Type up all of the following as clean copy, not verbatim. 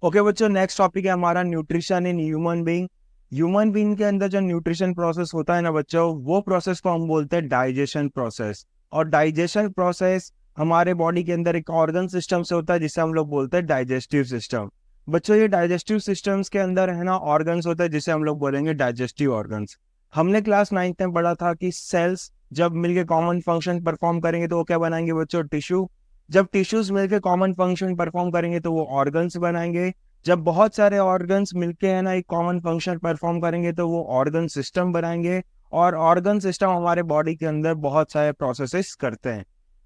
Okay बच्चों, next topic है हमारा nutrition in human being. Human being के अंदर जो न्यूट्रिशन प्रोसेस होता है ना बच्चों, वो प्रोसेस को हम बोलते हैं डाइजेशन प्रोसेस। और डाइजेशन प्रोसेस हमारे बॉडी के अंदर एक ऑर्गन सिस्टम से होता है जिसे हम लोग बोलते हैं डाइजेस्टिव सिस्टम। बच्चों, ये डाइजेस्टिव सिस्टम्स के अंदर है ना ऑर्गन्स होते हैं जिसे हम लोग बोलेंगे डाइजेस्टिव ऑर्गन्स। हमने क्लास 9th में पढ़ा था कि सेल्स जब मिलके कॉमन फंक्शन परफॉर्म करेंगे तो वो क्या बनाएंगे बच्चों? टिश्यू। जब टिश्यूज मिलके कॉमन फंक्शन परफॉर्म करेंगे तो वो ऑर्गन्स बनाएंगे। जब बहुत सारे ऑर्गन्स मिलके है ना एक कॉमन फंक्शन परफॉर्म करेंगे तो वो ऑर्गन सिस्टम बनाएंगे। और ऑर्गन सिस्टम हमारे बॉडी के अंदर बहुत सारे प्रोसेसेस करते हैं।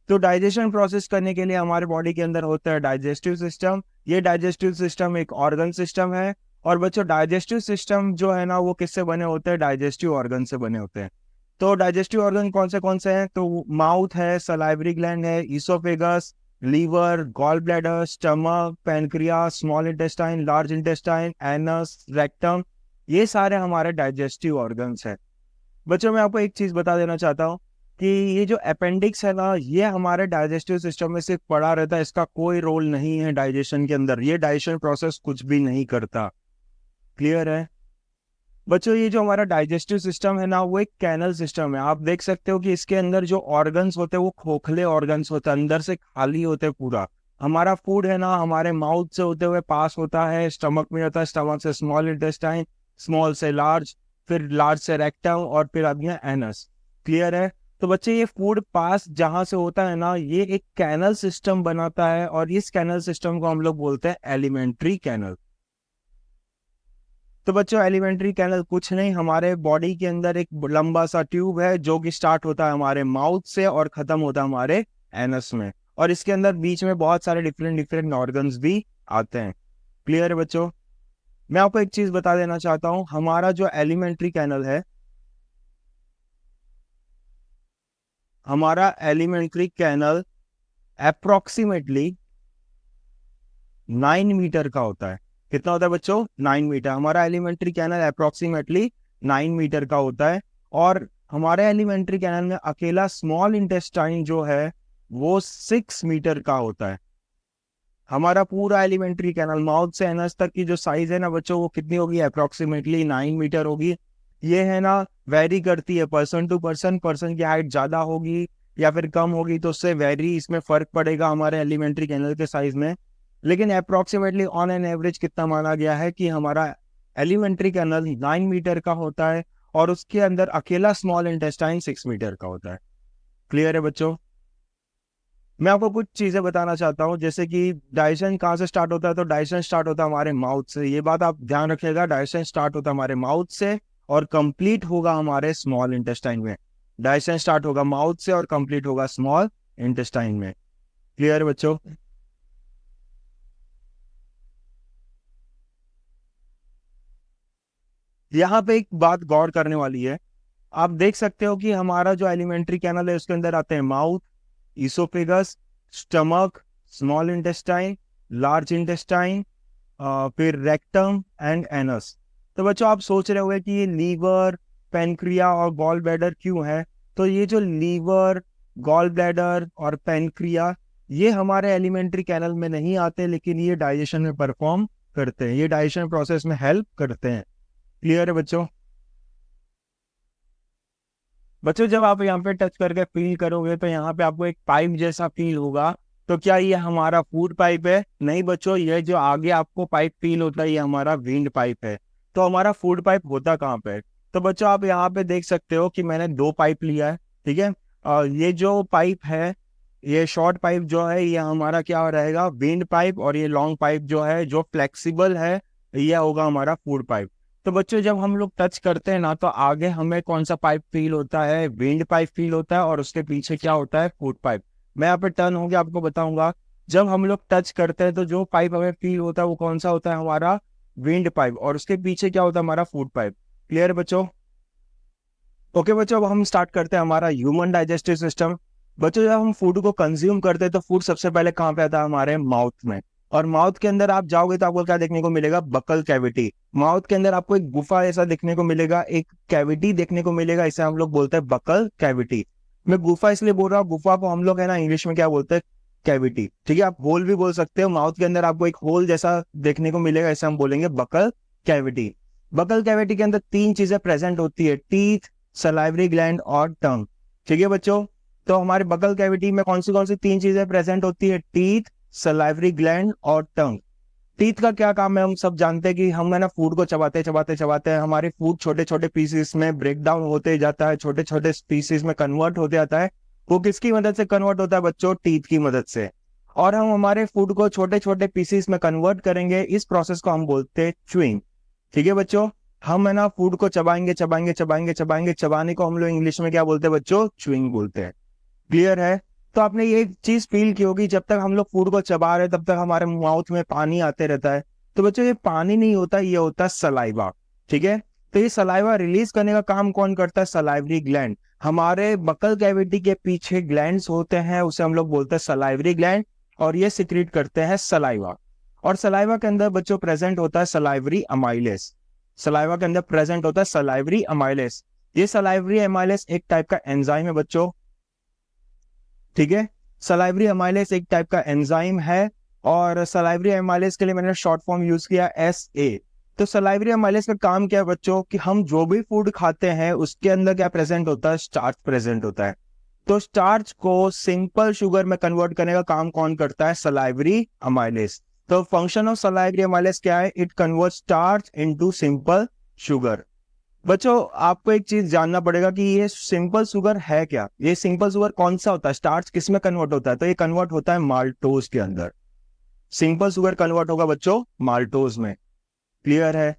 तो डाइजेशन प्रोसेस करने के लिए हमारे बॉडी के अंदर होता है डाइजेस्टिव सिस्टम। ये डाइजेस्टिव सिस्टम एक ऑर्गन सिस्टम है। और बच्चों, डाइजेस्टिव सिस्टम जो है ना वो किससे बने होते हैं? डाइजेस्टिव ऑर्गन से बने होते हैं। तो डाइजेस्टिव ऑर्गन कौन से हैं? तो माउथ है, सलाइवरी ग्लैंड है, oesophagus, liver, gall bladder, stomach, pancreas, small intestine, large intestine, anus, rectum, ये सारे हमारे डाइजेस्टिव ऑर्गन्स हैं। बच्चों, मैं आपको एक चीज बता देना चाहता हूँ कि ये जो अपेंडिक्स है ना, ये हमारे डाइजेस्टिव सिस्टम में सिर्फ पड़ा रहता है, इसका कोई रोल नहीं है डाइजेशन के अंदर। ये डाइजेशन प्रोसेस कुछ भी नहीं करता। क्लियर है बच्चों? ये जो हमारा डाइजेस्टिव सिस्टम है ना, वो एक कैनल सिस्टम है। आप देख सकते हो कि इसके अंदर जो ऑर्गन्स होते हैं वो खोखले ऑर्गन्स होते हैं, अंदर से खाली होते हैं पूरा। हमारा फूड है ना हमारे माउथ से होते हुए पास होता है, स्टमक में होता है, स्टमक से स्मॉल इंटेस्टाइन, स्मॉल से लार्ज, फिर लार्ज से रेक्टम, और फिर अब ये एनस। क्लियर है? तो बच्चे, ये फूड पास जहां से होता है ना, ये एक कैनल सिस्टम बनाता है, और इस कैनल सिस्टम को हम लोग बोलते हैं एलिमेंट्री कैनल। तो बच्चों, एलिमेंट्री कैनल कुछ नहीं, हमारे बॉडी के अंदर एक लंबा सा ट्यूब है जो कि स्टार्ट होता है हमारे माउथ से और खत्म होता है हमारे एनस में। और इसके अंदर बीच में बहुत सारे डिफरेंट डिफरेंट ऑर्गन्स भी आते हैं। क्लियर है बच्चों? मैं आपको एक चीज बता देना चाहता हूँ, हमारा जो एलिमेंट्री कैनल है, हमारा एलिमेंट्री कैनल अप्रोक्सीमेटली 9 मीटर का होता है। कितना होता है बच्चों? 9 मीटर। हमारा एलिमेंट्री कैनल अप्रोक्सीमेटली 9 मीटर का होता है। और हमारे एलिमेंट्री कैनल में अकेला स्मॉल इंटेस्टाइन जो है वो 6 मीटर का होता है। हमारा पूरा एलिमेंट्री कैनल माउथ से एनस तक की जो साइज है ना बच्चों, वो कितनी होगी? अप्रोक्सीमेटली 9 मीटर होगी। ये है ना वेरी करती है पर्सन टू पर्सन। पर्सन की हाइट ज्यादा होगी या फिर कम होगी तो उससे वेरी इसमें फर्क पड़ेगा हमारे एलिमेंट्री कैनल के साइज में। लेकिन अप्रोक्सीमेटली ऑन एन एवरेज कितना माना गया है कि हमारा एलिमेंट्री कैनल 9 मीटर का होता है, और उसके अंदर अकेला स्मॉल इंटेस्टाइन 6 मीटर का होता है। क्लियर है बच्चों? मैं आपको कुछ चीजें बताना चाहता हूँ, जैसे कि डाइजेशन कहाँ से स्टार्ट होता है। तो डाइजेशन स्टार्ट होता है हमारे माउथ से। ये बात आप ध्यान रखिएगा, डाइजेशन स्टार्ट होता है हमारे माउथ से और कंप्लीट होगा हमारे स्मॉल इंटेस्टाइन में। डाइजेशन स्टार्ट होगा माउथ से और कंप्लीट होगा स्मॉल इंटेस्टाइन में। क्लियर है बच्चों? यहाँ पे एक बात गौर करने वाली है। आप देख सकते हो कि हमारा जो एलिमेंट्री कैनल है उसके अंदर आते हैं mouth, oesophagus, stomach, small intestine, large intestine, फिर रेक्टम एंड एनस। तो बच्चों, आप सोच रहे होंगे कि ये लीवर, पेनक्रिया और गॉल ब्लैडर क्यों है? तो ये जो लीवर, गॉल ब्लैडर और पेनक्रिया, ये हमारे एलिमेंट्री कैनल में नहीं आते, लेकिन ये डाइजेशन में परफॉर्म करते हैं, ये डाइजेशन प्रोसेस में हेल्प करते हैं। क्लियर है बच्चों? बच्चों, जब आप यहाँ पे टच करके फील करोगे तो यहाँ पे आपको एक पाइप जैसा फील होगा। तो क्या ये हमारा फूड पाइप है? नहीं बच्चों, ये जो आगे आपको पाइप फील होता है ये हमारा विंड पाइप है। तो हमारा फूड पाइप होता कहाँ पे है? तो बच्चों, आप यहाँ पे देख सकते हो कि मैंने दो पाइप लिया है। ठीक है? ये जो पाइप है, ये शॉर्ट पाइप जो है ये हमारा क्या रहेगा? Wind pipe. और ये लॉन्ग पाइप जो है, जो फ्लेक्सिबल है, ये होगा हमारा फूड पाइप। तो बच्चों, जब हम लोग टच करते हैं ना तो आगे हमें कौन सा पाइप फील होता है? विंड पाइप फील होता है, और उसके पीछे क्या होता है? Food pipe. मैं यहाँ पे टर्न होके आपको बताऊंगा। जब हम लोग टच करते हैं तो जो पाइप हमें फील होता है वो कौन सा होता है? हमारा विंड पाइप। और उसके पीछे क्या होता है? हमारा फूड पाइप। क्लियर है बच्चों? ओके बच्चों, अब हम स्टार्ट करते हैं हमारा ह्यूमन डाइजेस्टिव सिस्टम। बच्चों, जब हम फूड को कंज्यूम करते हैं तो फूड सबसे पहले कहाँ पे आता है? हमारे माउथ में। और माउथ के अंदर आप जाओगे तो आपको क्या देखने को मिलेगा? Buccal cavity. माउथ के अंदर आपको एक गुफा ऐसा देखने को मिलेगा, एक कैविटी देखने को मिलेगा, इसे हम लोग बोलते हैं बकल कैविटी। मैं गुफा इसलिए बोल रहा हूँ, गुफा को हम लोग है ना इंग्लिश में क्या बोलते हैं? कैविटी, ठीक है। आप होल भी बोल सकते हो, माउथ के अंदर आपको एक होल जैसा देखने को मिलेगा, ऐसा हम बोलेंगे बकल कैविटी। बकल कैविटी के अंदर 3 चीजें प्रेजेंट होती है, टीथ, सलाइवरी ग्लैंड और टंग, ठीक है बच्चों। तो हमारे बकल कैविटी में कौन सी 3 चीजें प्रेजेंट होती है, टीथ, सलाइवरी ग्लैंड और टंग। टीथ का क्या काम है, हम सब जानते हैं कि हम है ना फूड को चबाते चबाते चबाते हैं, हमारे फूड छोटे छोटे पीसेस में ब्रेक डाउन होते जाता है, छोटे छोटे पीसेस में कन्वर्ट होते जाता है। वो किसकी मदद से कन्वर्ट होता है बच्चों, टीथ की मदद से। और हम हमारे फूड को छोटे छोटे पीसेस में कन्वर्ट करेंगे, इस प्रोसेस को हम बोलते हैं च्यूइंग, ठीक है बच्चों। हम है ना फूड को चबाएंगे चबाएंगे चबाएंगे चबाएंगे, चबाने को हम लोग इंग्लिश में क्या बोलते हैं बच्चों, च्यूइंग बोलते हैं। क्लियर है। तो आपने ये चीज फील की होगी, जब तक हम लोग फूड को चबा रहे तब तक हमारे माउथ में पानी आते रहता है। तो बच्चों ये पानी नहीं होता, ये होता है सलाइवा, ठीक है। तो ये सलाइवा रिलीज करने का काम कौन करता है, सलाइवरी ग्लैंड। हमारे बकल कैविटी के पीछे ग्लैंड्स होते हैं, उसे हम लोग बोलते हैं सलाइवरी ग्लैंड, और ये सिक्रीट करते हैं सलाइवा। और सलाइवा के अंदर बच्चों प्रेजेंट होता है सलाइवरी अमाइलेस। सलाइवा के अंदर प्रेजेंट होता है सलाइवरी अमाइलेस। ये सलाइवरी अमाइलेस एक टाइप का एंजाइम है बच्चों, ठीक है। सलाइवरी अमाइलेस एक टाइप का एंजाइम है, और सलाइवरी अमाइलेस के लिए मैंने शॉर्ट फॉर्म यूज किया SA। तो सलाइवरी अमाइलेस का काम क्या है बच्चों, कि हम जो भी फूड खाते हैं उसके अंदर क्या प्रेजेंट होता है, स्टार्च प्रेजेंट होता है। तो स्टार्च को सिंपल शुगर में कन्वर्ट करने का काम कौन करता है, सलाइवरी अमाइलेस। तो फंक्शन ऑफ सलाइवरी अमाइलेस क्या है, it convert starch into simple sugar. बच्चों आपको एक चीज जानना पड़ेगा कि ये सिंपल शुगर है क्या, ये सिंपल शुगर कौन सा होता है, स्टार्च किस में कन्वर्ट होता है, तो ये कन्वर्ट होता है माल्टोज के अंदर। सिंपल शुगर कन्वर्ट होगा बच्चों माल्टोज में, क्लियर है।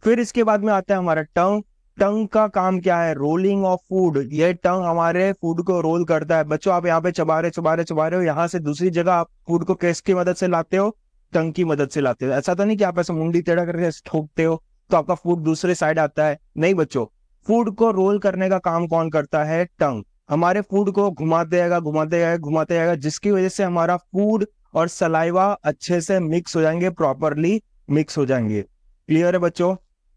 फिर इसके बाद में आता है हमारा टंग। टंग का काम क्या है, रोलिंग ऑफ फूड। ये टंग हमारे फूड को रोल करता है। बच्चों आप यहाँ पे चबा रहे हो, यहाँ से दूसरी जगह आप फूड को किसकी मदद से लाते हो, टंग की मदद से लाते हो। ऐसा तो नहीं कि आप ऐसे मुंडी टेढ़ा करके ठोकते हो तो आपका फूड दूसरे साइड आता है, नहीं बच्चों। फूड को रोल करने का काम कौन करता है, टंग। हमारे फूड को घुमाते जाएगा घुमाते जाएगा घुमाते जाएगा, जिसकी वजह से हमारा फूड और सलाइवा अच्छे से मिक्स हो जाएंगे, प्रॉपरली मिक्स हो जाएंगे। क्लियर है बच्चों।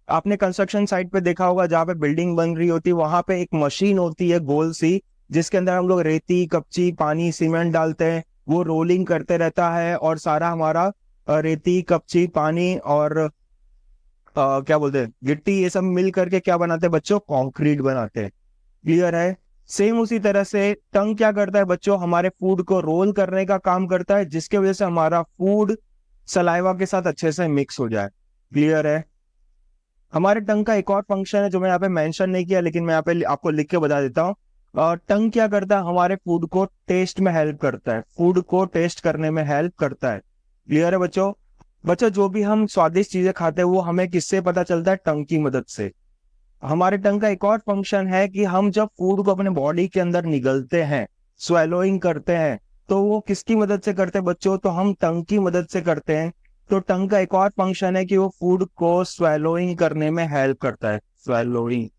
आपने कंस्ट्रक्शन साइट पे देखा होगा, जहाँ पे बिल्डिंग बन रही होती है वहां पे एक मशीन होती है गोल सी, जिसके अंदर हम लोग रेती, कच्ची, पानी, सीमेंट डालते हैं, वो रोलिंग करते रहता है, और सारा हमारा रेती, कच्ची, पानी और क्या बोलते हैं, गिट्टी, ये सब मिल करके क्या बनाते हैं बच्चों, कंक्रीट बनाते हैं। क्लियर है। सेम उसी तरह से टंग क्या करता है बच्चों, हमारे फूड को रोल करने का काम करता है, जिसके वजह से हमारा फूड सलाइवा के साथ अच्छे से मिक्स हो जाए। क्लियर है। हमारे टंग का एक और फंक्शन है जो मैं यहाँ पे मेंशन नहीं किया, लेकिन मैं यहाँ पे आपको लिख के बता देता हूँ। और टंग क्या करता है, हमारे फूड को टेस्ट में हेल्प करता है, फूड को टेस्ट करने में हेल्प करता है। क्लियर है बच्चों। बच्चों जो भी हम स्वादिष्ट चीजें खाते हैं वो हमें किससे पता चलता है, टंग की मदद से। हमारे टंग का एक और फंक्शन है कि हम जब फूड को अपने बॉडी के अंदर निगलते हैं, स्वेलोइंग करते हैं, तो वो किसकी मदद से करते हैं बच्चों, तो हम टंग की मदद से करते हैं। तो टंग का एक और फंक्शन है कि वो फूड को स्वेलोइंग करने में हेल्प करता है, स्वेलोइंग।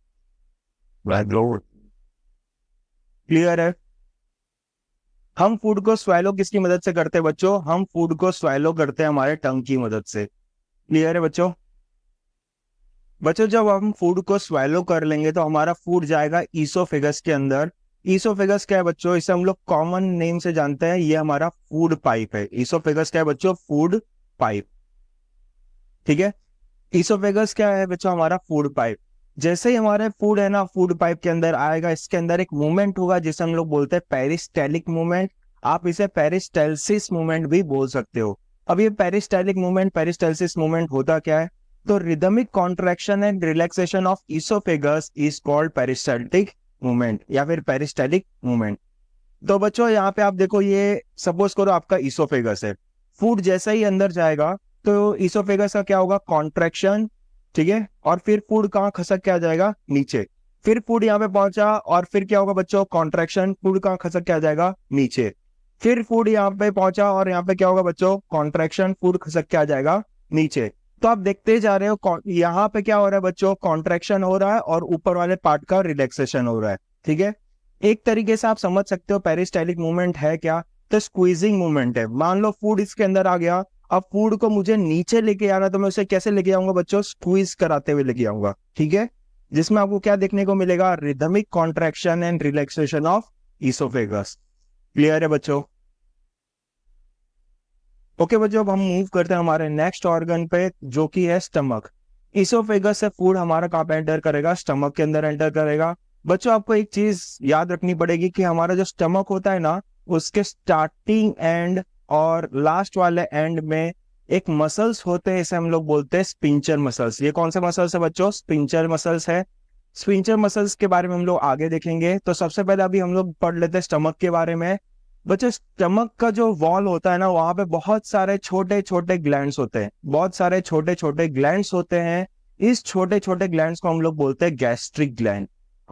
क्लियर है। हम फूड को स्वेलो किसकी मदद से करते हैं बच्चों, हम फूड को स्वेलो करते हैं हमारे टंग की मदद से। क्लियर है बच्चों। बच्चों जब हम फूड को स्वेलो कर लेंगे तो हमारा फूड जाएगा ईसोफेगस के अंदर। ईसोफेगस क्या है बच्चों, इसे हम लोग कॉमन नेम से जानते हैं, ये हमारा फूड पाइप है। ईसोफेगस क्या है बच्चों, फूड पाइप, ठीक है। ईसोफेगस क्या है बच्चों, हमारा फूड पाइप। जैसे ही हमारे फूड है ना फूड पाइप के अंदर आएगा, इसके अंदर एक मूवमेंट होगा जिसे हम लोग बोलते हैं पेरिस्टेलिक मूवमेंट। आप इसे पेरिस्टेल्सिस मूवमेंट भी बोल सकते हो। अब ये पेरिस्टेलिक मूवमेंट, पेरिस्टेल्सिस मूवमेंट होता क्या है, तो rhythmic contraction and relaxation of oesophagus is called peristaltic movement या फिर पेरिस्टेलिक मूवमेंट। तो बच्चों यहाँ पे आप देखो, ये सपोज करो आपका ईसोफेगस है, फूड जैसे ही अंदर जाएगा तो ईसोफेगस का क्या होगा, कॉन्ट्रैक्शन, ठीक है। और फिर फूड कहाँ खसक के आ जाएगा, नीचे। फिर फूड यहाँ पे पहुंचा और फिर क्या होगा बच्चों, कॉन्ट्रैक्शन, फूड कहाँ खसक के आ जाएगा, नीचे। फिर फूड यहाँ पे पहुंचा और यहाँ पे क्या होगा बच्चों, कॉन्ट्रैक्शन, फूड खसक के आ जाएगा नीचे। तो आप देखते जा रहे हो यहाँ पे क्या हो रहा है बच्चों, कॉन्ट्रैक्शन हो रहा है और ऊपर वाले पार्ट का रिलैक्सेशन हो रहा है, ठीक है। एक तरीके से आप समझ सकते हो पेरिस्टाइलिक मूवमेंट है क्या, तो स्क्वीजिंग मूवमेंट है। मान लो फूड इसके अंदर आ गया, अब फूड को मुझे नीचे लेके आना, तो मैं उसे कैसे लेके आऊंगा बच्चों, स्क्वीज कराते हुए लेके आऊंगा, ठीक है। जिसमें आपको क्या देखने को मिलेगा, rhythmic contraction and relaxation of oesophagus. Clear है बच्चों। ओके बच्चों, अब हम मूव करते हैं हमारे नेक्स्ट ऑर्गन पे, जो कि है स्टमक। इसोफेगस से फूड हमारा कहाँ पे एंटर करेगा? स्टमक के अंदर एंटर करेगा। बच्चों आपको एक चीज याद रखनी पड़ेगी कि हमारा जो स्टमक होता है ना, उसके स्टार्टिंग एंड और लास्ट वाले एंड में एक मसल्स होते हैं, इसे हम लोग बोलते हैं स्पिंचर मसल्स। ये कौन से मसल्स है बच्चों? स्पिंचर मसल्स है। स्पिंचर मसल्स के बारे में हम लोग आगे देखेंगे। तो सबसे पहले अभी हम लोग पढ़ लेते हैं स्टमक के बारे में। बच्चों स्टमक का जो वॉल होता है ना, वहां पे बहुत सारे छोटे छोटे ग्लैंड्स होते हैं, बहुत सारे छोटे छोटे ग्लैंड्स होते हैं। इस छोटे छोटे ग्लैंड्स को हम लोग बोलते हैं गैस्ट्रिक ग्लैंड।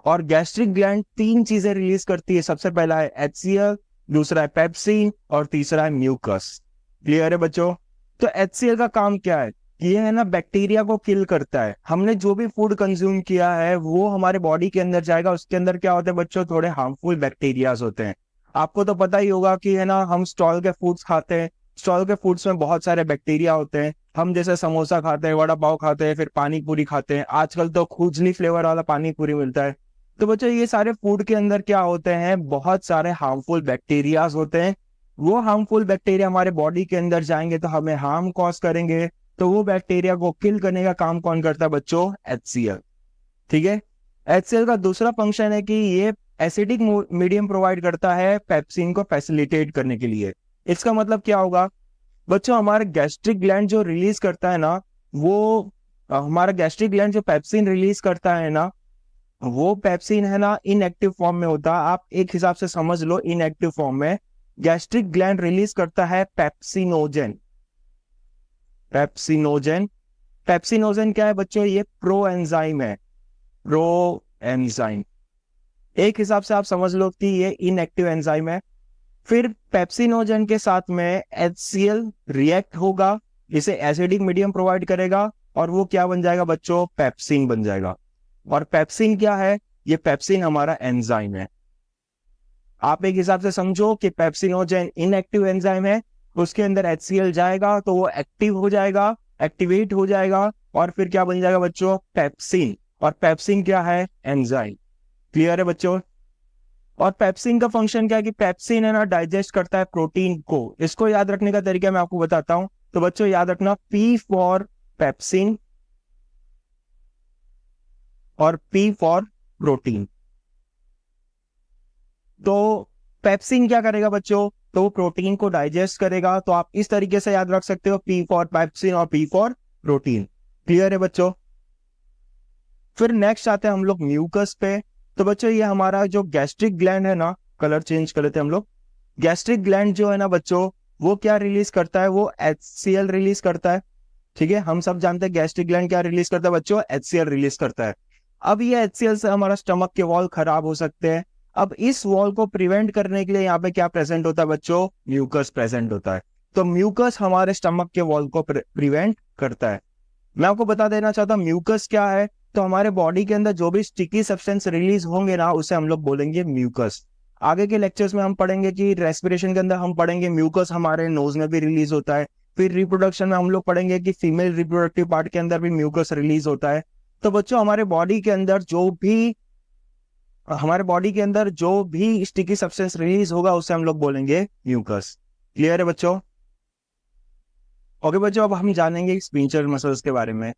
और गैस्ट्रिक ग्लैंड तीन चीजें रिलीज करती है। सबसे पहला है HCl, दूसरा है पेप्सिन और तीसरा है म्यूकस। क्लियर है बच्चों? तो HCl का काम क्या है? ये है ना बैक्टीरिया को किल करता है। हमने जो भी फूड कंज्यूम किया है वो हमारे बॉडी के अंदर जाएगा। उसके अंदर क्या होते हैं बच्चों? थोड़े हार्मफुल बैक्टीरियाज होते हैं। आपको तो पता ही होगा कि है ना, हम स्टॉल के फूड्स खाते हैं। स्टॉल के फूड्स में बहुत सारे बैक्टीरिया होते हैं। हम जैसे समोसा खाते हैं, वड़ा पाव खाते हैं, फिर पानी पूरी खाते हैं। आजकल तो खुजली फ्लेवर वाला पानी पूरी मिलता है। तो बच्चों ये सारे फूड के अंदर क्या होते हैं? बहुत सारे हार्मफुल बैक्टीरियाज होते हैं। वो हार्मफुल बैक्टीरिया हमारे बॉडी के अंदर जाएंगे तो हमें हार्म कॉज करेंगे। तो वो बैक्टीरिया को किल करने का काम कौन करता है बच्चों? HCl। ठीक है। HCl का दूसरा फंक्शन है कि ये एसिडिक मीडियम प्रोवाइड करता है पेप्सिन को फैसिलिटेट करने के लिए। इसका मतलब क्या होगा बच्चों? हमारे गैस्ट्रिक ग्लैंड जो रिलीज करता है ना, वो हमारा गैस्ट्रिक ग्लैंड जो पेप्सिन रिलीज करता है ना, वो पेप्सिन है ना इनएक्टिव फॉर्म में होता है। आप एक हिसाब से समझ लो, इनएक्टिव फॉर्म में गैस्ट्रिक ग्लैंड रिलीज करता है पेप्सिनोजन। पेप्सिनोजन। पेप्सिनोजन क्या है बच्चों? ये प्रो एंजाइम है। Pro enzyme. एक हिसाब से आप समझ लो कि ये इनएक्टिव एंजाइम है। फिर पेप्सिनोजन के साथ में HCl रिएक्ट होगा, इसे एसिडिक मीडियम प्रोवाइड करेगा और वो क्या बन जाएगा बच्चों? पेप्सिन बन जाएगा। और पेप्सिन क्या है? ये पेप्सिन हमारा एंजाइम है। आप एक हिसाब से समझो कि पेप्सिनोजन इनएक्टिव एंजाइम है, उसके अंदर HCl जाएगा तो वो एक्टिव हो जाएगा, एक्टिवेट हो जाएगा और फिर क्या बन जाएगा बच्चों? पेप्सिन। और पेप्सिन क्या है? एंजाइम। क्लियर है बच्चों? और पेप्सिन का फंक्शन क्या है कि पेप्सिन है ना डाइजेस्ट करता है प्रोटीन को। इसको याद रखने का तरीका मैं आपको बताता हूं। तो बच्चों याद रखना, P फॉर पेप्सिन और P फॉर प्रोटीन। तो पेप्सिन क्या करेगा बच्चों? तो वो प्रोटीन को डाइजेस्ट करेगा। तो आप इस तरीके से याद रख सकते हो, P फॉर पेप्सिन और P फॉर प्रोटीन। क्लियर है बच्चों? फिर नेक्स्ट आते हैं हम लोग म्यूकस पे। तो बच्चों ये हमारा जो गैस्ट्रिक ग्लैंड है ना, कलर चेंज कर लेते हैं हम लोग। गैस्ट्रिक ग्लैंड जो है ना बच्चों, वो क्या रिलीज करता है? वो HCl रिलीज करता है। ठीक है, हम सब जानते हैं गैस्ट्रिक ग्लैंड क्या रिलीज करता है बच्चों? HCl रिलीज करता है। अब ये HCl से हमारा स्टमक के वॉल खराब हो सकते हैं। अब इस वॉल को प्रिवेंट करने के लिए यहाँ पे क्या प्रेजेंट होता है बच्चों? म्यूकस प्रेजेंट होता है। तो म्यूकस हमारे स्टमक के वॉल को प्रिवेंट करता है। मैं आपको बता देना चाहता हूँ म्यूकस क्या है। तो हमारे बॉडी के अंदर जो भी स्टिकी सब्सटेंस रिलीज होंगे ना, उसे हम लोग बोलेंगे म्यूकस। आगे के लेक्चर्स में हम पढ़ेंगे कि रेस्पिरेशन के अंदर हम पढ़ेंगे म्यूकस हमारे नोज में भी रिलीज होता है। फिर रिप्रोडक्शन में हम लोग पढ़ेंगे कि फीमेल रिप्रोडक्टिव पार्ट के अंदर भी म्यूकस रिलीज होता है। तो बच्चों हमारे बॉडी के अंदर जो भी स्टिकी सब्सटेंस रिलीज होगा उसे हम लोग बोलेंगे म्यूकस। क्लियर है बच्चों? ओके बच्चों, अब हम जानेंगे स्पिंचर मसल्स के बारे में।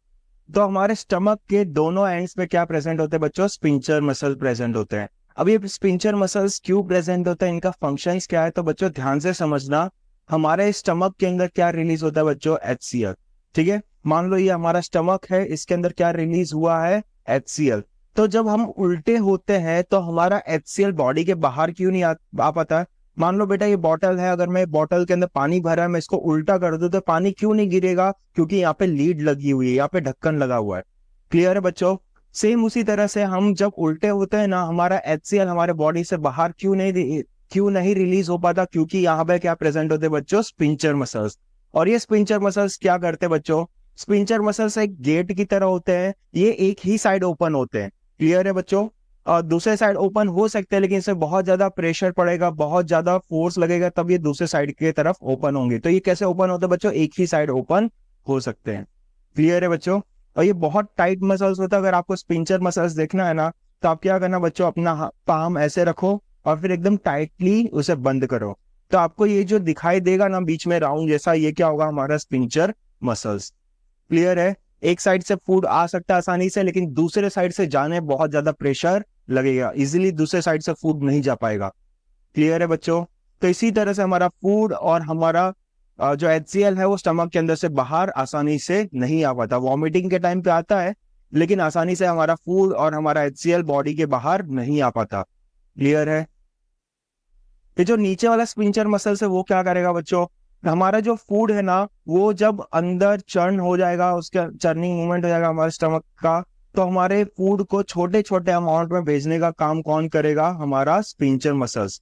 तो हमारे स्टमक के दोनों एंड्स पे क्या प्रेजेंट होते हैं बच्चों? स्पिंचर मसल प्रेजेंट होते हैं। अब ये स्पिंचर मसल्स क्यों प्रेजेंट होते हैं, इनका फंक्शंस क्या है? तो बच्चों ध्यान से समझना। हमारे स्टमक के अंदर क्या रिलीज होता है बच्चों? HCl। ठीक है, मान लो ये हमारा स्टमक है, इसके अंदर क्या रिलीज हुआ है? HCl। तो जब हम उल्टे होते हैं तो हमारा HCl बॉडी के बाहर क्यों नहीं आ पाता है? मान लो बेटा ये बॉटल है, अगर मैं बॉटल के अंदर पानी भरा है, मैं इसको उल्टा कर दूं तो पानी क्यों नहीं गिरेगा? क्योंकि यहाँ पे लीड लगी हुई है, यहाँ पे ढक्कन लगा हुआ है। क्लियर है बच्चों? सेम उसी तरह से हम जब उल्टे होते हैं ना, हमारा HCl हमारे बॉडी से बाहर क्यों नहीं रिलीज हो पाता? क्योंकि यहाँ पे क्या प्रेजेंट होते हैं बच्चों? Sphincter muscles. और ये स्पिंचर मसल्स क्या करते हैं बच्चों? स्पिंचर मसल्स एक गेट की तरह होते हैं, ये एक ही साइड ओपन होते हैं। क्लियर है बच्चों? और दूसरे साइड ओपन हो सकते हैं, लेकिन इसमें बहुत ज्यादा प्रेशर पड़ेगा, बहुत ज्यादा फोर्स लगेगा, तब ये दूसरे साइड की तरफ ओपन होंगे। तो ये कैसे ओपन होते हैं बच्चों? एक ही साइड ओपन हो सकते हैं। क्लियर है बच्चों? और ये बहुत टाइट मसल्स होता है। अगर आपको स्पिंचर मसल्स देखना है ना, तो आप क्या करना बच्चों, अपना पाम ऐसे रखो और फिर एकदम टाइटली उसे बंद करो। तो आपको ये जो दिखाई देगा ना बीच में राउंड जैसा, ये क्या होगा, हमारा स्पिंचर मसल्स। क्लियर है। एक साइड से फूड आ सकता है आसानी से, लेकिन दूसरे साइड से जाने बहुत ज्यादा प्रेशर लगेगा, इजिली दूसरे साइड से फूड नहीं जा पाएगा। क्लियर है बच्चों। तो इसी तरह से हमारा फूड और हमारा जो HCl है वो स्टमक के अंदर से बाहर आसानी से नहीं आ पाता। वॉमिटिंग के टाइम पे आता है, लेकिन आसानी से हमारा फूड और हमारा HCl बॉडी के बाहर नहीं आ पाता। क्लियर है। ये जो नीचे वाला स्पिंचर मसल्स है वो क्या करेगा बच्चों, हमारा जो फूड है ना वो जब अंदर चर्न हो जाएगा, उसका चर्निंग मूवमेंट हो जाएगा हमारे स्टमक का, तो हमारे फूड को छोटे छोटे अमाउंट में भेजने का काम कौन करेगा, हमारा स्पिंचर मसल्स।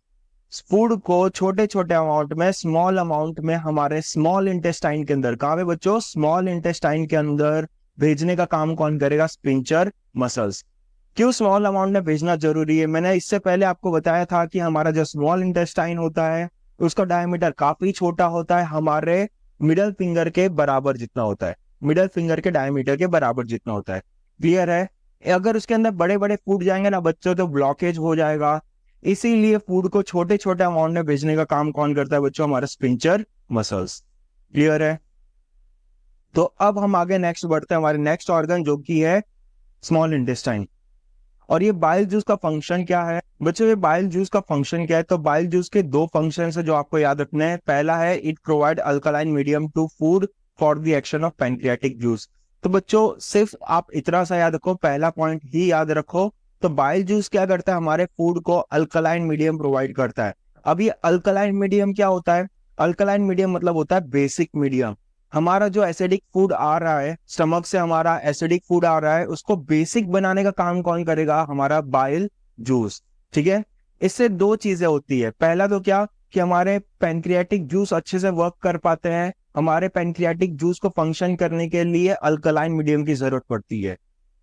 फूड को छोटे छोटे अमाउंट में, स्मॉल अमाउंट में हमारे स्मॉल इंटेस्टाइन के अंदर, कहाँ पे बच्चों, स्मॉल इंटेस्टाइन के अंदर भेजने का काम कौन करेगा, स्पिंचर मसल्स। क्यों स्मॉल अमाउंट में भेजना जरूरी है, मैंने इससे पहले आपको बताया था कि हमारा जो स्मॉल इंटेस्टाइन होता है उसका डायमीटर काफी छोटा होता है, हमारे मिडल फिंगर के बराबर जितना होता है, मिडल फिंगर के डायमीटर के बराबर जितना होता है। क्लियर है। अगर उसके अंदर बड़े बड़े फूड जाएंगे ना बच्चों तो ब्लॉकेज हो जाएगा, इसीलिए फूड को छोटे छोटे अमाउंट में भेजने का काम कौन करता है बच्चों, हमारा स्पिंचर मसल्स। क्लियर है। तो अब हम आगे नेक्स्ट बढ़ते हैं, हमारे नेक्स्ट ऑर्गन जो कि है स्मॉल इंटेस्टाइन। और ये बाइल जूस का फंक्शन क्या है बच्चों, ये बाइल जूस का फंक्शन क्या है, तो बाइल जूस के दो फंक्शन है जो आपको याद रखने हैं। पहला है it provide alkaline medium to food for the action of pancreatic juice. तो बच्चों सिर्फ आप इतना सा याद रखो, पहला पॉइंट ही याद रखो। तो बाइल जूस क्या करता है, हमारे फूड को अल्कलाइन मीडियम प्रोवाइड करता है। अब ये अल्कलाइन मीडियम क्या होता है, अल्कलाइन मीडियम मतलब होता है बेसिक मीडियम। हमारा जो एसिडिक फूड आ रहा है स्टमक से, हमारा एसिडिक फूड आ रहा है, उसको बेसिक बनाने का काम कौन करेगा, हमारा बाइल जूस। ठीक है। इससे दो चीजें होती है, पहला तो क्या कि हमारे पैनक्रियाटिक जूस अच्छे से वर्क कर पाते हैं, हमारे पैनक्रियाटिक जूस को फंक्शन करने के लिए अल्कलाइन मीडियम की जरूरत पड़ती है।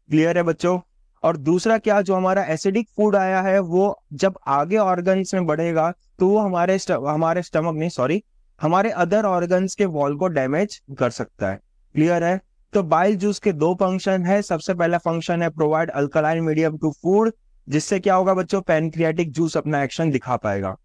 क्लियर है बच्चों। और दूसरा क्या, जो हमारा एसिडिक फूड आया है वो जब आगे ऑर्गन्स में बढ़ेगा तो वो हमारे स्टमक नहीं, सॉरी, हमारे अदर ऑर्गन्स के वॉल को डैमेज कर सकता है। क्लियर है। तो बाइल जूस के दो फंक्शन है, सबसे पहला फंक्शन है provide alkaline medium to food, जिससे क्या होगा बच्चों, पैनक्रियाटिक जूस अपना एक्शन दिखा पाएगा।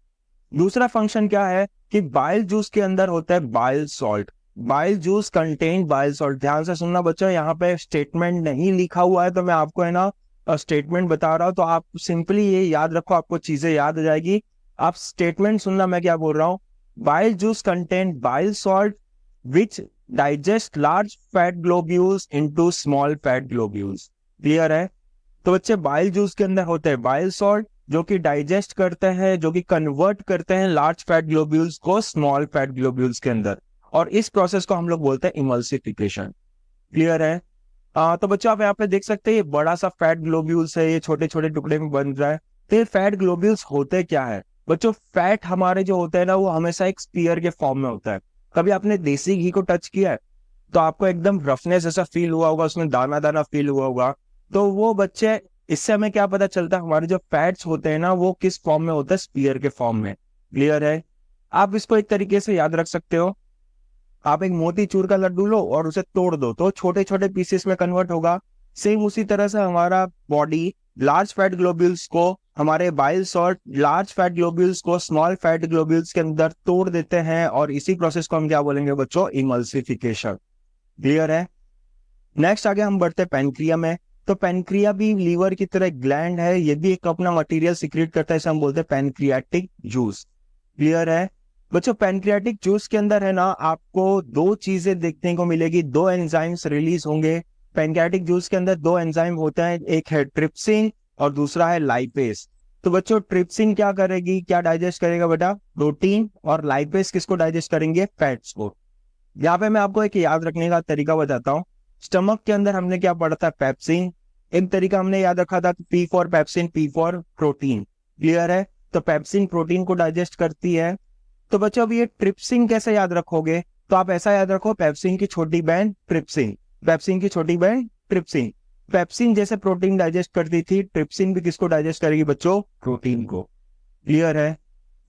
दूसरा फंक्शन क्या है कि बाइल जूस के अंदर होता है bile salt. Bile juice contain bile salt. ध्यान से सुनना बच्चों, यहाँ पे स्टेटमेंट नहीं लिखा हुआ है तो मैं आपको है ना स्टेटमेंट बता रहा हूँ, तो आप सिंपली ये याद रखो, आपको चीजें याद आ जाएगी। आप स्टेटमेंट सुनना मैं क्या बोल रहा हूँ। Bile juice contain bile salt which digest large fat globules into small fat globules. Clear है। तो बच्चे बाइल जूस के अंदर होते हैं बाइल सॉल्ट जो कि डाइजेस्ट करते हैं, जो कि कन्वर्ट करते हैं लार्ज फैट ग्लोब्यूल्स को स्मॉल फैट ग्लोब्यूल्स के अंदर, और इस प्रोसेस को हम लोग बोलते हैं इमल्सिफिकेशन। क्लियर है। तो बच्चों आप यहाँ पे देख सकते हैं ये बड़ा सा फैट ग्लोब्यूल्स है, ये छोटे छोटे टुकड़े में बन रहा है। तो ये फैट ग्लोब्यूल्स होते क्या है बच्चों, फैट हमारे जो होते हैं ना वो हमेशा एक स्पीयर के फॉर्म में होता है। कभी आपने देसी घी को टच किया है तो आपको एकदम रफनेस ऐसा फील हुआ होगा, उसमें दाना दाना फील हुआ होगा। तो वो बच्चे, इससे हमें क्या पता चलता है, हमारे जो फैट्स होते हैं ना वो किस फॉर्म में होता है, स्पीयर के फॉर्म में। क्लियर है। आप इसको एक तरीके से याद रख सकते हो, आप एक मोतीचूर का लड्डू लो और उसे तोड़ दो तो छोटे छोटे पीसेस में कन्वर्ट होगा। सेम उसी तरह से हमारा बॉडी लार्ज फैट ग्लोब्यूल्स को, हमारे bile salt large fat globules को स्मॉल फैट ग्लोब्यूल्स के अंदर तोड़ देते हैं, और इसी प्रोसेस को हम क्या बोलेंगे बच्चों, इमल्सिफिकेशन। क्लियर है। नेक्स्ट आगे हम बढ़ते हैं पेनक्रिया में। तो पेनक्रिया भी लीवर की तरह ग्लैंड है, ये भी एक अपना मटेरियल सिक्रेट करता है, इसे हम बोलते हैं पेनक्रियाटिक जूस। क्लियर है। बच्चों पैनक्रियाटिक जूस के अंदर है ना आपको दो चीजें देखने को मिलेगी, दो एंजाइम्स रिलीज होंगे। पैनक्रियाटिक जूस के अंदर दो एंजाइम होते हैं, एक है ट्रिप्सिन और दूसरा है लाइपेस। तो बच्चों ट्रिप्सिन क्या करेगी, क्या डाइजेस्ट करेगा बेटा, प्रोटीन, और लाइपेस किसको डाइजेस्ट करेंगे, फैट्स को। यहाँ पे मैं आपको एक याद रखने का तरीका बताता हूँ। स्टमक के अंदर हमने क्या पढ़ा था, पेप्सिन। एक तरीका हमने याद रखा था P for pepsin, P for protein. Clear है। तो पेप्सिन प्रोटीन को डाइजेस्ट करती है। तो बच्चों अब ये ट्रिप्सिन कैसे याद रखोगे, तो आप ऐसा याद रखो, पेप्सिन की छोटी बहन ट्रिप्सिन, पेप्सिन की छोटी बहन ट्रिप्सिन। पेप्सिन जैसे प्रोटीन डाइजेस्ट करती थी, ट्रिप्सिन भी किसको डाइजेस्ट करेगी बच्चों, प्रोटीन को। क्लियर है।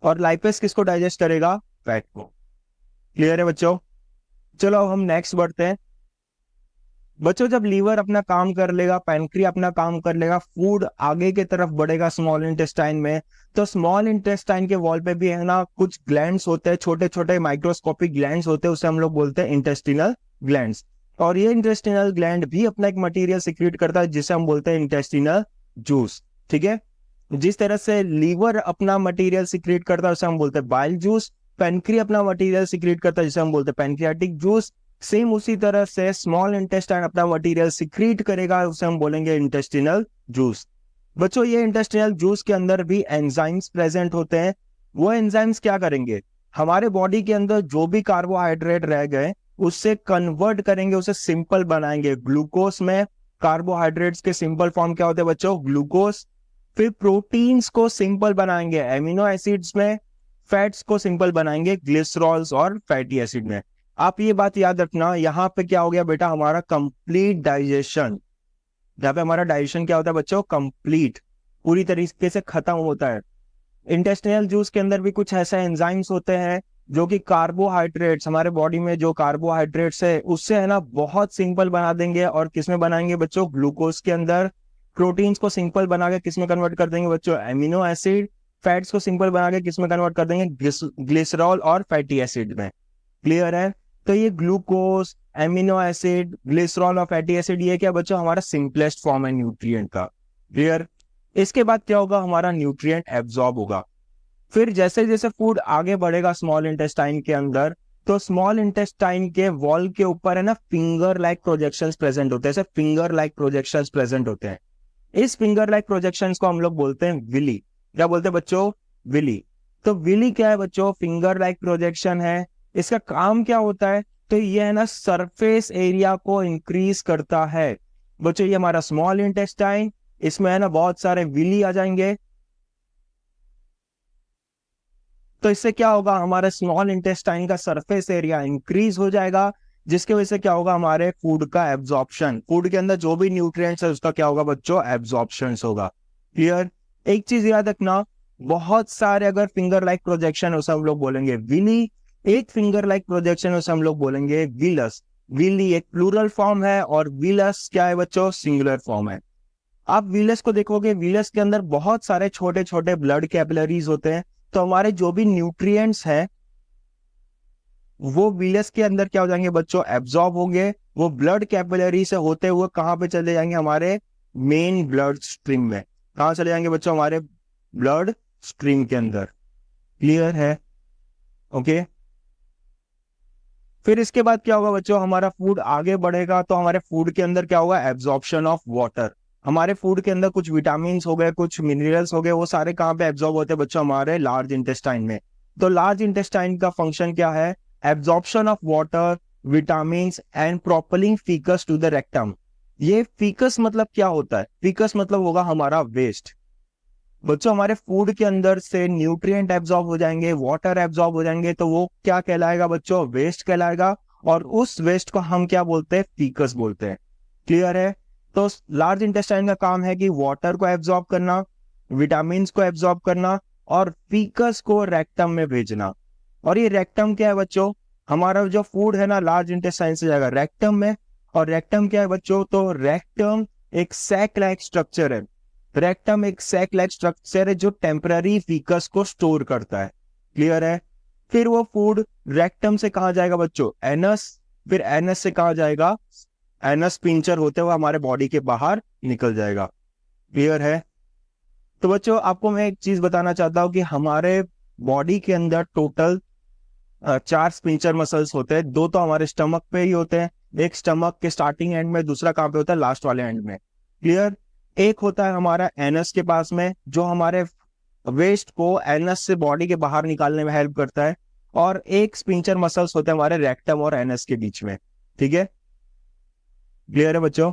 और लाइपेस किसको डाइजेस्ट करेगा, फैट को। क्लियर है बच्चों। चलो अब हम नेक्स्ट बढ़ते हैं। बच्चों जब लीवर अपना काम कर लेगा, पैनक्रिया अपना काम कर लेगा, फूड आगे की तरफ बढ़ेगा स्मॉल इंटेस्टाइन में, तो स्मॉल इंटेस्टाइन के वॉल पे भी है ना कुछ ग्लैंड्स होते हैं, छोटे छोटे माइक्रोस्कोपिक ग्लैंड्स होते हैं, उसे हम लोग बोलते हैं इंटेस्टिनल ग्लैंड्स। और ये इंटेस्टिनल ग्लैंड भी अपना एक मटेरियल सिक्रीट करता है जिसे हम बोलते हैं इंटेस्टिनल जूस। ठीक है, जिस तरह से लीवर अपना मटेरियल सिक्रीट करता है उसे हम बोलते हैं बाइल जूस, पैनक्रिया अपना मटेरियल सिक्रीट करता है जिसे हम बोलते हैं पैनक्रियाटिक जूस, सेम उसी तरह से स्मॉल इंटेस्टाइन अपना मटेरियल सिक्रीट करेगा, उसे हम बोलेंगे इंटेस्टिनल जूस। बच्चों ये इंटेस्टिनल जूस के अंदर भी एंजाइम्स प्रेजेंट होते हैं। वो एंजाइम्स क्या करेंगे, हमारे बॉडी के अंदर जो भी कार्बोहाइड्रेट रह गए उससे कन्वर्ट करेंगे, उसे सिंपल बनाएंगे ग्लूकोज में। कार्बोहाइड्रेट्स के सिंपल फॉर्म क्या होते हैं बच्चों, ग्लूकोज। फिर प्रोटीन्स को सिंपल बनाएंगे एमिनो एसिड्स में, फैट्स को सिंपल बनाएंगे ग्लिसरॉल्स और फैटी एसिड में। आप ये बात याद रखना, यहाँ पे क्या हो गया बेटा, हमारा कंप्लीट डाइजेशन। यहाँ पे हमारा डाइजेशन क्या होता है बच्चों, कंप्लीट, पूरी तरीके से खत्म होता है। इंटेस्टिनल जूस के अंदर भी कुछ ऐसे एंजाइम्स होते हैं जो कि कार्बोहाइड्रेट्स, हमारे बॉडी में जो कार्बोहाइड्रेट्स है उससे है ना बहुत सिंपल बना देंगे, और किसमें बनाएंगे बच्चों, ग्लूकोज के अंदर। प्रोटीन्स को सिंपल बना के किसमें कन्वर्ट कर देंगे बच्चों, एमिनो एसिड। फैट्स को सिंपल बना के किसमें कन्वर्ट कर देंगे, ग्लिसरॉल और फैटी एसिड में। क्लियर है, तो ये ग्लूकोज, एमिनो एसिड, ग्लिसरॉल और फैटी एसिड, ये क्या बच्चों हमारा सिंपलेस्ट फॉर्म है न्यूट्रिएंट का। क्लियर। इसके बाद क्या होगा, हमारा न्यूट्रिएंट एब्जॉर्ब होगा। फिर जैसे जैसे फूड आगे बढ़ेगा स्मॉल इंटेस्टाइन के अंदर, तो स्मॉल इंटेस्टाइन के वॉल के ऊपर है ना फिंगर लाइक प्रोजेक्शंस प्रेजेंट होते हैं, ऐसे फिंगर लाइक प्रोजेक्शंस प्रेजेंट होते हैं। इस फिंगर लाइक प्रोजेक्शंस को हम लोग बोलते हैं विली। क्या बोलते हैं बच्चों, विली। तो विली क्या है बच्चों, फिंगर लाइक प्रोजेक्शन है। इसका काम क्या होता है, तो ये है ना सरफेस एरिया को इंक्रीज करता है। बच्चों ये हमारा स्मॉल इंटेस्टाइन, इसमें है ना बहुत सारे विली आ जाएंगे। तो इससे क्या होगा, हमारे स्मॉल इंटेस्टाइन का सरफेस एरिया इंक्रीज हो जाएगा, जिसकी वजह से क्या होगा, हमारे फूड का एब्जॉर्प्शन, फूड के अंदर जो भी न्यूट्रिएंट्स है उसका क्या होगा बच्चों, एब्जॉर्प्शन होगा। क्लियर। एक चीज याद रखना, बहुत सारे अगर फिंगर लाइक प्रोजेक्शन उसे हम लोग बोलेंगे विली, एक फिंगर लाइक प्रोजेक्शन उसे हम लोग बोलेंगे विलस। विली एक प्लूरल फॉर्म है और विलस क्या है बच्चों, सिंगुलर फॉर्म है। आप विलस को देखोगे, विलस के अंदर बहुत सारे छोटे छोटे ब्लड कैपिलरीज होते हैं, तो हमारे जो भी न्यूट्रिएंट्स हैं वो विलस के अंदर क्या हो जाएंगे बच्चों, एब्जॉर्ब होंगे। वो ब्लड कैपिलरी से होते हुए कहां पे चले जाएंगे, हमारे मेन ब्लड स्ट्रीम में। कहां चले जाएंगे बच्चों, हमारे ब्लड स्ट्रीम के अंदर। क्लियर है, ओके। फिर इसके बाद क्या होगा बच्चों, हमारा फूड आगे बढ़ेगा तो हमारे फूड के अंदर क्या होगा, एब्जॉर्प्शन ऑफ वाटर। हमारे फूड के अंदर कुछ विटामिन हो गए, कुछ मिनरल्स हो गए, वो सारे कहाँ पे एब्जॉर्ब होते हैं बच्चों, हमारे लार्ज इंटेस्टाइन में। तो लार्ज इंटेस्टाइन का फंक्शन क्या है, absorption of water, vitamin and propelling faeces to the rectum. ये फीकस मतलब क्या होता है, फीकस मतलब होगा हमारा वेस्ट। बच्चों हमारे फूड के अंदर से न्यूट्रिएंट एब्जॉर्ब हो जाएंगे, वाटर एब्जॉर्ब हो जाएंगे, तो वो क्या कहलाएगा बच्चों, वेस्ट कहलाएगा। और उस वेस्ट को हम क्या बोलते हैं, फीकस बोलते हैं। क्लियर है। तो लार्ज इंटेस्टाइन का काम है कि वाटर को एब्जॉर्ब करना, विटामिन को एब्जॉर्ब करना और फीकस को रेक्टम में भेजना। और ये रेक्टम क्या है बच्चों, हमारा जो फूड है ना लार्ज इंटेस्टाइन से जाएगा रेक्टम में। और रेक्टम क्या है बच्चों, तो रेक्टम एक सैक लाइक स्ट्रक्चर है। रेक्टम एक सैक लाइक स्ट्रक्चर है जो टेम्पररी फीकस को स्टोर करता है। क्लियर है। फिर वो फूड रेक्टम से कहा जाएगा बच्चों, एनस। फिर एनस से कहा जाएगा, एनस पिंचर होते हुए हमारे बॉडी के बाहर निकल जाएगा। क्लियर है। तो बच्चों आपको मैं एक चीज बताना चाहता हूं कि हमारे बॉडी के अंदर टोटल 4 स्पिंचर मसल्स होते हैं। 2 तो हमारे स्टमक पे ही होते हैं, एक स्टमक के स्टार्टिंग एंड में, दूसरा कहां पे होता है, लास्ट वाले एंड में। क्लियर। एक होता है हमारा एनस के पास में, जो हमारे वेस्ट को एनस से बॉडी के बाहर निकालने में हेल्प करता है। और एक स्पिंचर मसल्स होते हैं हमारे रेक्टम और एनस के बीच में। ठीक है, क्लियर है बच्चों।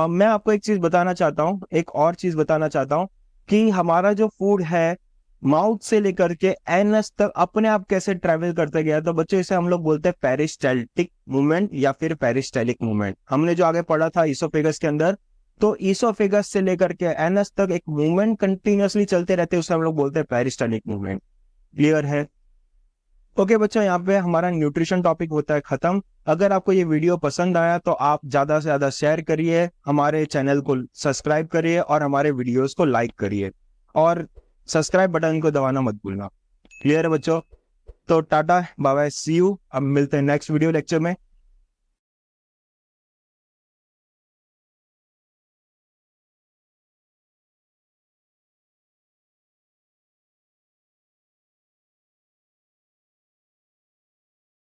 मैं आपको एक चीज बताना चाहता हूँ, एक और चीज बताना चाहता हूँ कि हमारा जो फूड है माउथ से लेकर के एनस तक अपने आप कैसे ट्रेवल करते गया। तो बच्चों इसे हम लोग बोलते हैं पेरिस्टाल्टिक मूवमेंट या फिर पेरिस्टालिक मूवमेंट। हमने जो आगे पढ़ा था ईसोफेगस के अंदर, तो ईसोफेगस से लेकर के एनस तक एक मूवमेंट कंटिन्यूअसली चलते रहते हैं, उसे हम लोग बोलते हैं पेरिस्टालिक मूवमेंट। क्लियर है। ओके बच्चों, यहाँ पे हमारा न्यूट्रिशन टॉपिक होता है खत्म। अगर आपको ये वीडियो पसंद आया तो आप ज़्यादा से ज़्यादा शेयर करिए, हमारे चैनल को सब्सक्राइब करिए और हमारे वीडियोस को लाइक करिए और सब्सक्राइब बटन को दबाना मत भूलना। क्लियर है बच्चों? तो tata bye bye, see you. अब मिलते हैं नेक्स्ट वीडियो लेक्चर में।